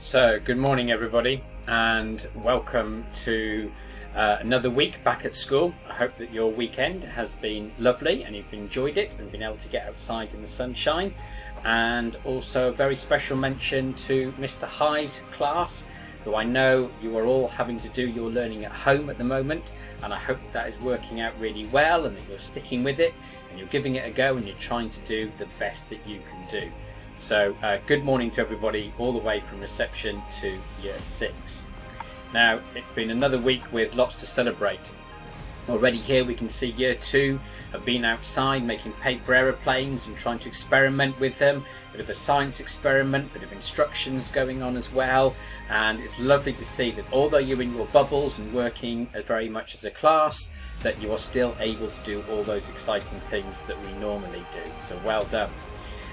So, good morning everybody, and welcome to another week back at school. I hope that your weekend has been lovely and you've enjoyed it and been able to get outside in the sunshine. And also a very special mention to Mr. High's class, who I know you are all having to do your learning at home at the moment, and I hope that is working out really well and that you're sticking with it and you're giving it a go and you're trying to do the best that you can do. So good morning to everybody all the way from reception to year 6. Now it's been another week with lots to celebrate. Already here we can see year 2 have been outside making paper aeroplanes and trying to experiment with them. Bit of a science experiment, bit of instructions going on as well, and it's lovely to see that although you're in your bubbles and working very much as a class, that you are still able to do all those exciting things that we normally do. So well done.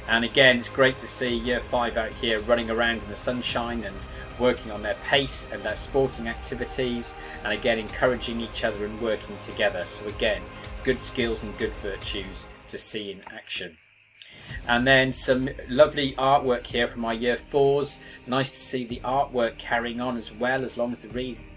And again, it's great to see year 5 out here running around in the sunshine and working on their pace and their sporting activities, and again encouraging each other and working together. So again, good skills and good virtues to see in action. And then some lovely artwork here from our year 4s. Nice to see the artwork carrying on as well, as long as the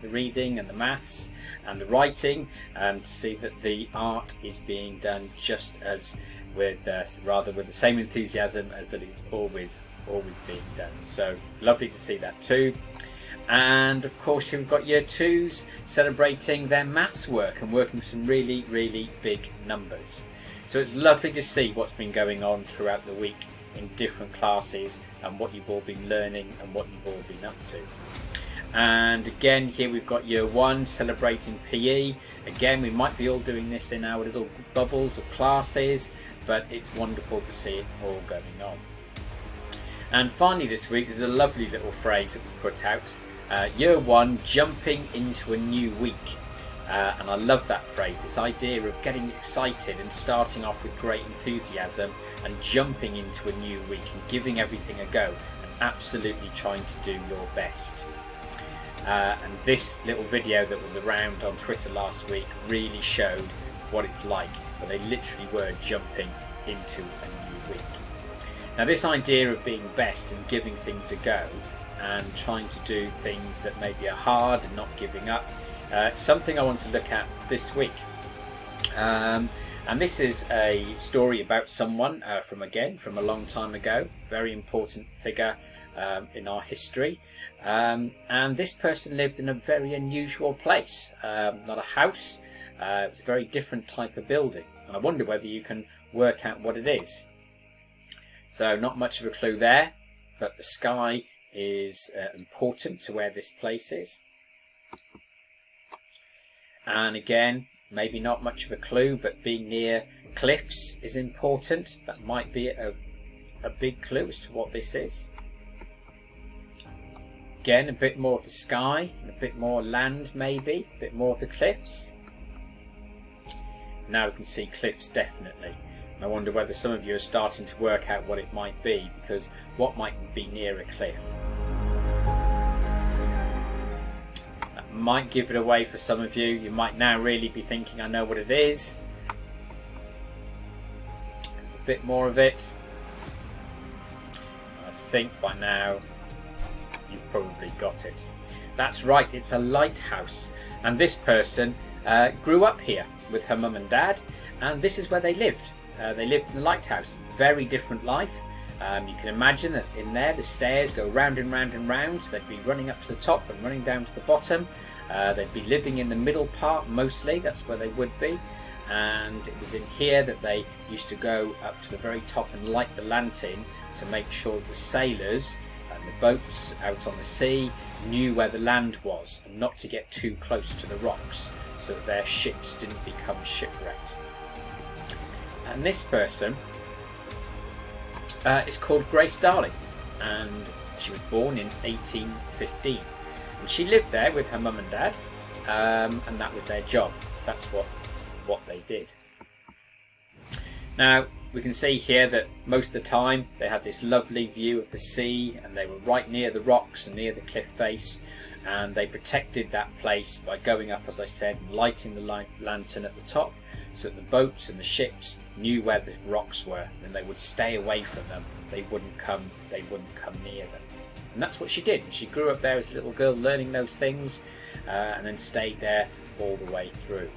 reading and the maths and the writing, and to see that the art is being done just as with the same enthusiasm as that it's always being done. So lovely to see that too. And of course here we've got year 2s celebrating their maths work and working some really big numbers. So it's lovely to see what's been going on throughout the week in different classes and what you've all been learning and what you've all been up to. And again here we've got year 1 celebrating PE. Again, we might be all doing this in our little bubbles of classes, but it's wonderful to see it all going on. And finally this week there's a lovely little phrase that was put out. Year 1 jumping into a new week. And I love that phrase, this idea of getting excited and starting off with great enthusiasm and jumping into a new week and giving everything a go and absolutely trying to do your best. And this little video that was around on Twitter last week really showed what it's like, where they literally were jumping into a new week. Now this idea of being best and giving things a go and trying to do things that maybe are hard and not giving up, something I want to look at this week. And this is a story about someone from a long time ago, very important figure in our history. And this person lived in a very unusual place, not a house. It was a very different type of building, and I wonder whether you can work out what it is. So not much of a clue there, but the sky is important to where this place is. And again, maybe not much of a clue, but being near cliffs is important. That might be a big clue as to what this is. Again, a bit more of the sky, and a bit more land maybe, a bit more of the cliffs. Now we can see cliffs definitely. And I wonder whether some of you are starting to work out what it might be, because what might be near a cliff? That might give it away for some of you. You might now really be thinking, I know what it is. There's a bit more of it. I think by now you've probably got it. That's right, it's a lighthouse. And this person grew up here with her mum and dad, and this is where they lived. They lived in the lighthouse. Very different life. You can imagine that in there the stairs go round and round and round, so they'd be running up to the top and running down to the bottom. They'd be living in the middle part mostly, that's where they would be. And it was in here that they used to go up to the very top and light the lantern to make sure that the sailors and the boats out on the sea knew where the land was and not to get too close to the rocks so that their ships didn't become shipwrecked. And this person is called Grace Darling, and she was born in 1815, and she lived there with her mum and dad, and that was their job. That's what they did. Now we can see here that most of the time they had this lovely view of the sea, and they were right near the rocks and near the cliff face, and they protected that place by going up, as I said, and lighting the lantern at the top so that the boats and the ships knew where the rocks were and they would stay away from them. They wouldn't come near them. And that's what she did. She grew up there as a little girl learning those things, and then stayed there all the way through.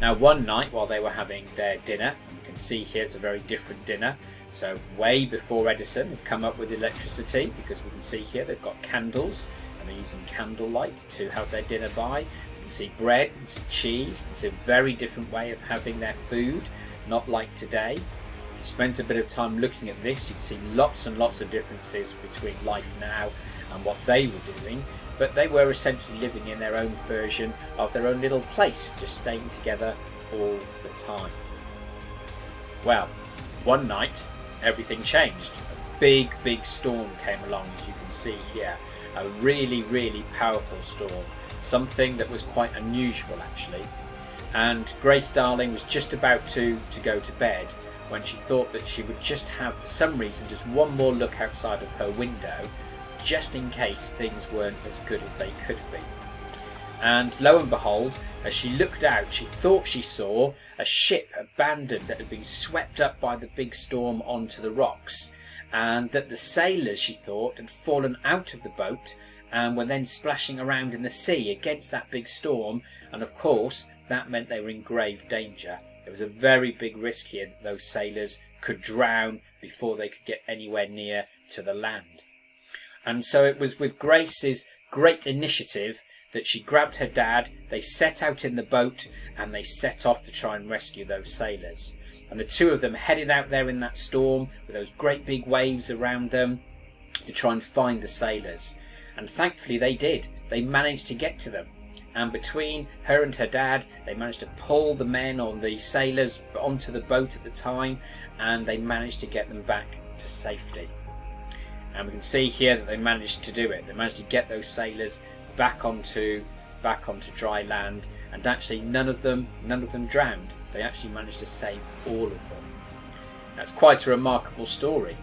Now one night while they were having their dinner, you can see here it's a very different dinner. So way before Edison had come up with electricity, because we can see here they've got candles and they're using candlelight to help their dinner by. You can see bread, you can see cheese. It's a very different way of having their food, not like today. If you spent a bit of time looking at this, you'd see lots and lots of differences between life now and what they were doing. But they were essentially living in their own version of their own little place, just staying together all the time. Well, one night everything changed. A big storm came along, as you can see here. A really powerful storm. Something that was quite unusual actually. And Grace Darling was just about to go to bed when she thought that she would just have, for some reason, just one more look outside of her window, just in case things weren't as good as they could be. And lo and behold, as she looked out, she thought she saw a ship abandoned that had been swept up by the big storm onto the rocks, and that the sailors, she thought, had fallen out of the boat and were then splashing around in the sea against that big storm, and of course that meant they were in grave danger. There was a very big risk here that those sailors could drown before they could get anywhere near to the land. And so it was with Grace's great initiative that she grabbed her dad, they set out in the boat, and they set off to try and rescue those sailors. And the two of them headed out there in that storm with those great big waves around them to try and find the sailors. And thankfully they did. They managed to get to them. And between her and her dad, they managed to pull the men or the sailors onto the boat at the time, and they managed to get them back to safety. And we can see here that they managed to do it. They managed to get those sailors back onto dry land, and actually none of them drowned. They actually managed to save all of them. That's quite a remarkable story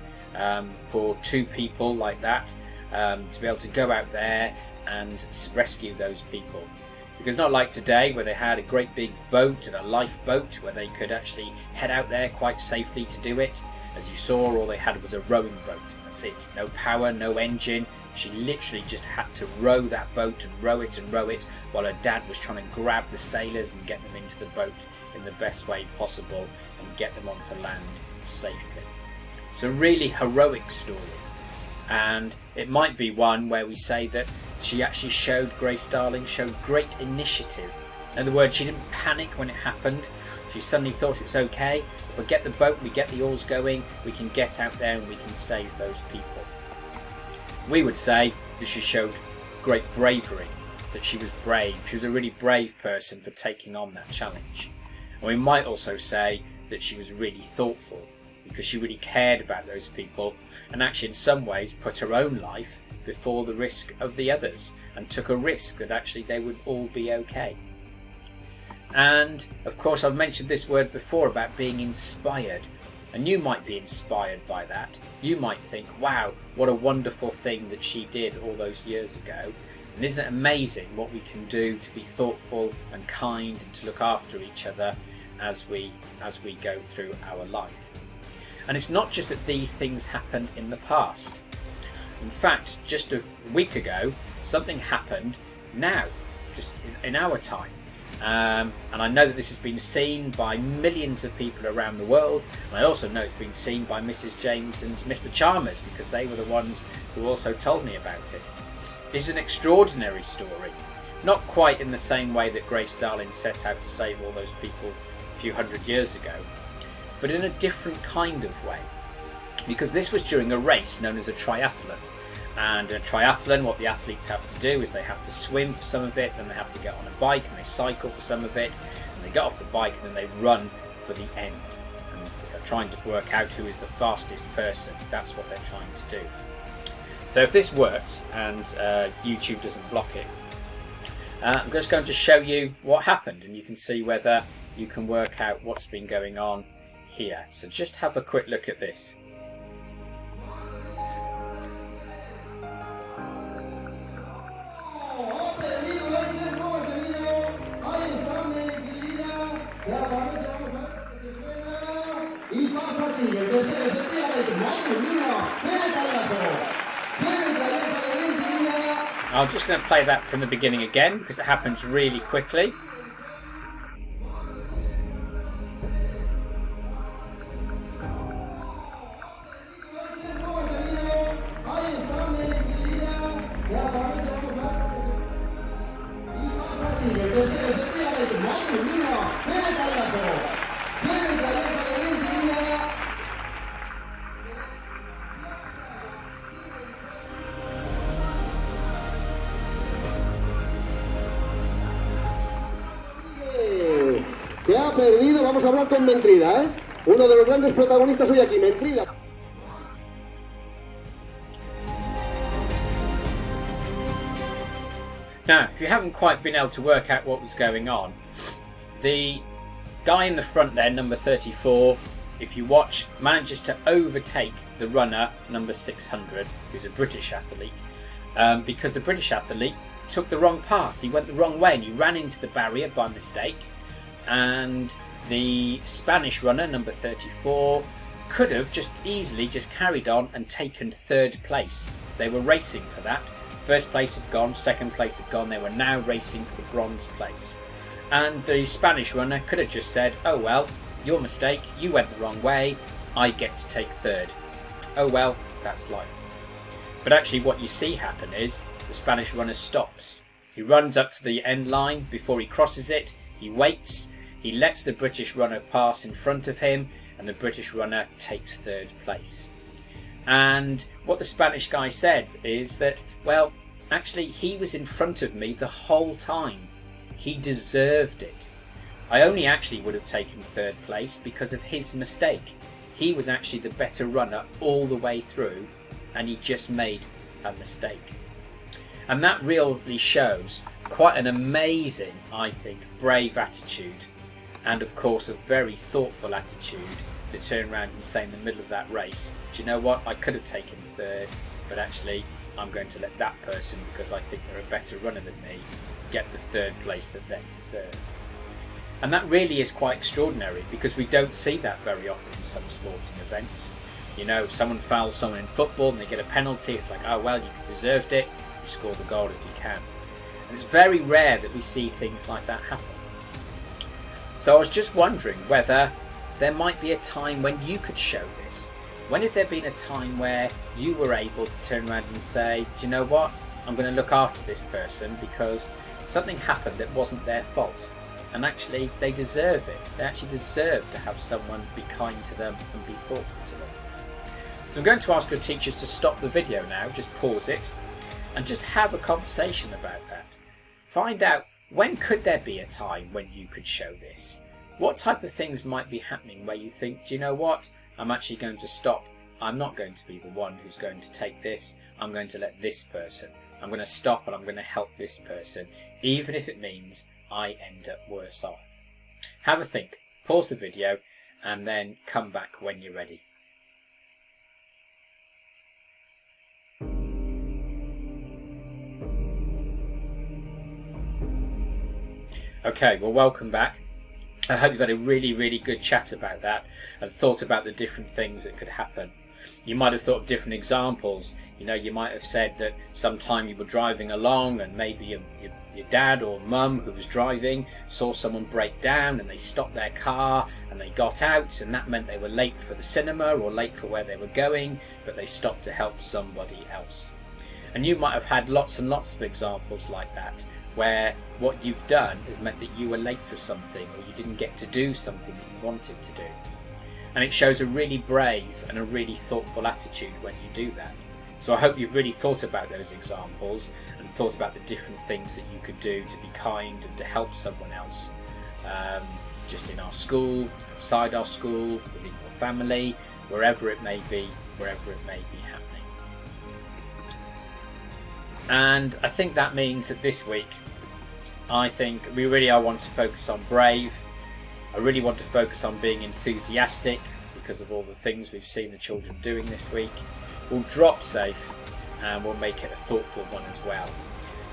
for two people like that to be able to go out there and rescue those people. Because not like today, where they had a great big boat and a lifeboat where they could actually head out there quite safely to do it. As you saw, all they had was a rowing boat. That's it. No power, no engine. She literally just had to row that boat and row it while her dad was trying to grab the sailors and get them into the boat in the best way possible and get them onto land safely. It's a really heroic story, and it might be one where we say that she actually Grace Darling showed great initiative. In other words, she didn't panic when it happened. She suddenly thought, it's okay, if we get the boat, we get the oars going, we can get out there and we can save those people. We would say that she showed great bravery, that she was brave. She was a really brave person for taking on that challenge. And we might also say that she was really thoughtful, because she really cared about those people and actually in some ways put her own life before the risk of the others, and took a risk that actually they would all be okay. And of course, I've mentioned this word before about being inspired, and you might be inspired by that. You might think, wow, what a wonderful thing that she did all those years ago. And isn't it amazing what we can do to be thoughtful and kind and to look after each other as we go through our life? And it's not just that these things happened in the past. In fact, just a week ago, something happened now, just in our time. And I know that this has been seen by millions of people around the world, and I also know it's been seen by Mrs. James and Mr. Chalmers, because they were the ones who also told me about it. This is an extraordinary story, not quite in the same way that Grace Darling set out to save all those people a few hundred years ago, but in a different kind of way, because this was during a race known as a triathlon. And in a triathlon, what the athletes have to do is they have to swim for some of it, then they have to get on a bike and they cycle for some of it, and they get off the bike and then they run for the end. And they're trying to work out who is the fastest person. That's what they're trying to do. So if this works and YouTube doesn't block it, I'm just going to show you what happened, and you can see whether you can work out what's been going on here. So just have a quick look at this. Y pasa aquí, el tercero, efectivamente, madre mía, qué batallazo, qué I'm just going to play that from the beginning again because it happens really quickly. Que ha perdido, vamos a hablar con Mentrida, ¿eh? Uno de los grandes protagonistas hoy aquí, Mentrida. Now, if you haven't quite been able to work out what was going on, the guy in the front there, number 34, if you watch, manages to overtake the runner, number 600, who's a British athlete, because the British athlete took the wrong path. He went the wrong way and he ran into the barrier by mistake. And the Spanish runner, number 34, could have just easily just carried on and taken third place. They were racing for that. First place had gone, second place had gone. They were now racing for the bronze place. And the Spanish runner could have just said, oh well, your mistake, you went the wrong way, I get to take third. Oh well, that's life. But actually what you see happen is the Spanish runner stops. He runs up to the end line. Before he crosses it, he waits. He lets the British runner pass in front of him, and the British runner takes third place. And what the Spanish guy said is that, well, actually he was in front of me the whole time. He deserved it. I only actually would have taken third place because of his mistake. He was actually the better runner all the way through, and he just made a mistake. And that really shows quite an amazing, I think, brave attitude, and of course a very thoughtful attitude to turn around and say in the middle of that race, do you know what, I could have taken third, but actually I'm going to let that person, because I think they're a better runner than me, get the third place that they deserve. And that really is quite extraordinary, because we don't see that very often in some sporting events. You know, someone fouls someone in football and they get a penalty, it's like, oh well, you deserved it, you score the goal if you can. And it's very rare that we see things like that happen. So I was just wondering whether there might be a time when you could show this. When had there been a time where you were able to turn around and say, do you know what, I'm going to look after this person because something happened that wasn't their fault, and actually they deserve it. They actually deserve to have someone be kind to them and be thoughtful to them. So I'm going to ask your teachers to stop the video now, just pause it, and just have a conversation about that. Find out, when could there be a time when you could show this? What type of things might be happening where you think, do you know what, I'm actually going to stop. I'm not going to be the one who's going to take this. I'm going to let this person. I'm going to stop and I'm going to help this person, even if it means I end up worse off. Have a think, pause the video, and then come back when you're ready. Okay, well, welcome back. I hope you've had a really, really good chat about that and thought about the different things that could happen. You might have thought of different examples. You know, you might have said that sometime you were driving along and maybe your dad or mum who was driving saw someone break down and they stopped their car and they got out, and that meant they were late for the cinema or late for where they were going, but they stopped to help somebody else. And you might have had lots and lots of examples like that, where what you've done has meant that you were late for something or you didn't get to do something that you wanted to do. And it shows a really brave and a really thoughtful attitude when you do that. So I hope you've really thought about those examples and thought about the different things that you could do to be kind and to help someone else, just in our school, outside our school, within your family, wherever it may be happening. And I think that means that this week, I think we really want to focus on brave. I really want to focus on being enthusiastic because of all the things we've seen the children doing this week. We'll drop safe and we'll make it a thoughtful one as well.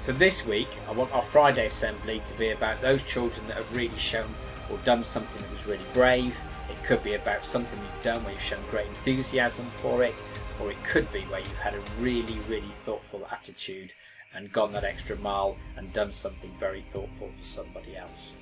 So this week I want our Friday assembly to be about those children that have really shown or done something that was really brave. It could be about something you've done where you've shown great enthusiasm for it, or it could be where you've had a really, really thoughtful attitude and gone that extra mile and done something very thoughtful for somebody else.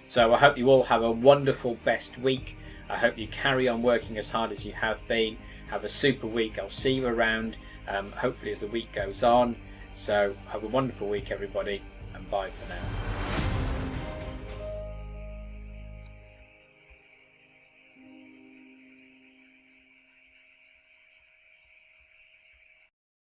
So I hope you all have a wonderful best week. I hope you carry on working as hard as you have been. Have a super week. I'll see you around, hopefully as the week goes on. So have a wonderful week, everybody, and bye for now.